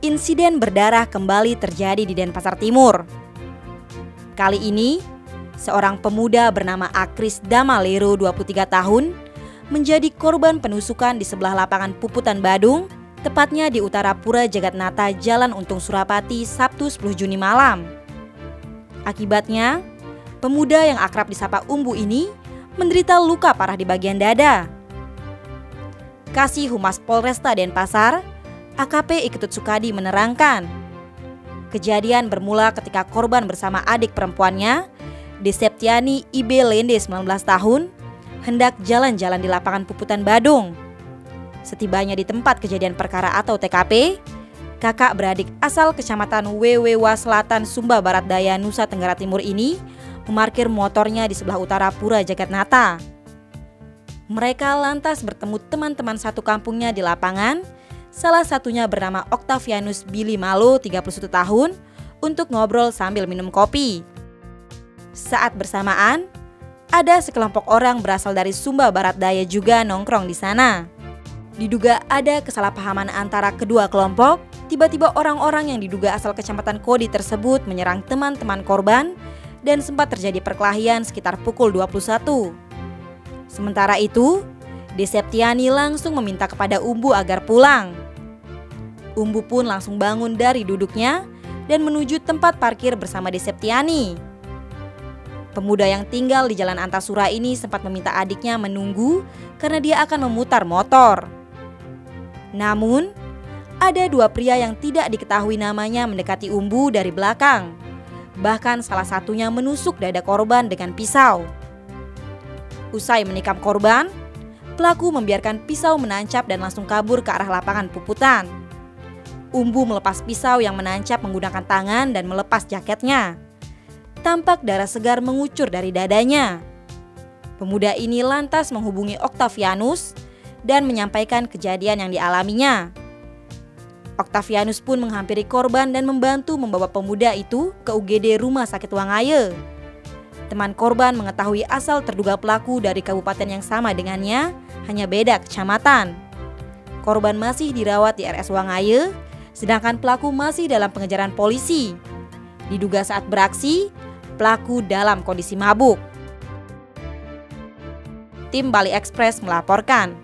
insiden berdarah kembali terjadi di Denpasar Timur. Kali ini, seorang pemuda bernama Akris Damalero 23 tahun menjadi korban penusukan di sebelah lapangan Puputan Badung, tepatnya di utara Pura Jagatnata, Jalan Untung Surapati, Sabtu 10 Juni malam. Akibatnya, pemuda yang akrab disapa Umbu ini menderita luka parah di bagian dada. Kasih Humas Polresta Denpasar, AKP Iketut Sukadi menerangkan, kejadian bermula ketika korban bersama adik perempuannya, Deseptiani Ibe Lende 19 tahun, hendak jalan-jalan di lapangan Puputan Badung. Setibanya di tempat kejadian perkara atau TKP, kakak beradik asal Kecamatan Wewewa Selatan, Sumba Barat Daya, Nusa Tenggara Timur ini memarkir motornya di sebelah utara Pura Jagatnata. Mereka lantas bertemu teman-teman satu kampungnya di lapangan, salah satunya bernama Octavianus Billy Malo 31 tahun, untuk ngobrol sambil minum kopi. Saat bersamaan, ada sekelompok orang berasal dari Sumba Barat Daya juga nongkrong di sana. Diduga ada kesalahpahaman antara kedua kelompok, tiba-tiba orang-orang yang diduga asal Kecamatan Kodi tersebut menyerang teman-teman korban dan sempat terjadi perkelahian sekitar pukul 21. Sementara itu, Deseptiani langsung meminta kepada Umbu agar pulang. Umbu pun langsung bangun dari duduknya dan menuju tempat parkir bersama Deseptiani. Pemuda yang tinggal di Jalan Antasura ini sempat meminta adiknya menunggu karena dia akan memutar motor. Namun, ada dua pria yang tidak diketahui namanya mendekati Umbu dari belakang. Bahkan salah satunya menusuk dada korban dengan pisau. Usai menikam korban, pelaku membiarkan pisau menancap dan langsung kabur ke arah lapangan Puputan. Umbu melepas pisau yang menancap menggunakan tangan dan melepas jaketnya. Tampak darah segar mengucur dari dadanya. Pemuda ini lantas menghubungi Octavianus dan menyampaikan kejadian yang dialaminya. Octavianus pun menghampiri korban dan membantu membawa pemuda itu ke UGD Rumah Sakit Wangaye. Teman korban mengetahui asal terduga pelaku dari kabupaten yang sama dengannya, hanya beda kecamatan. Korban masih dirawat di RS Wangaye, sedangkan pelaku masih dalam pengejaran polisi. Diduga saat beraksi, pelaku dalam kondisi mabuk. Tim Bali Express melaporkan.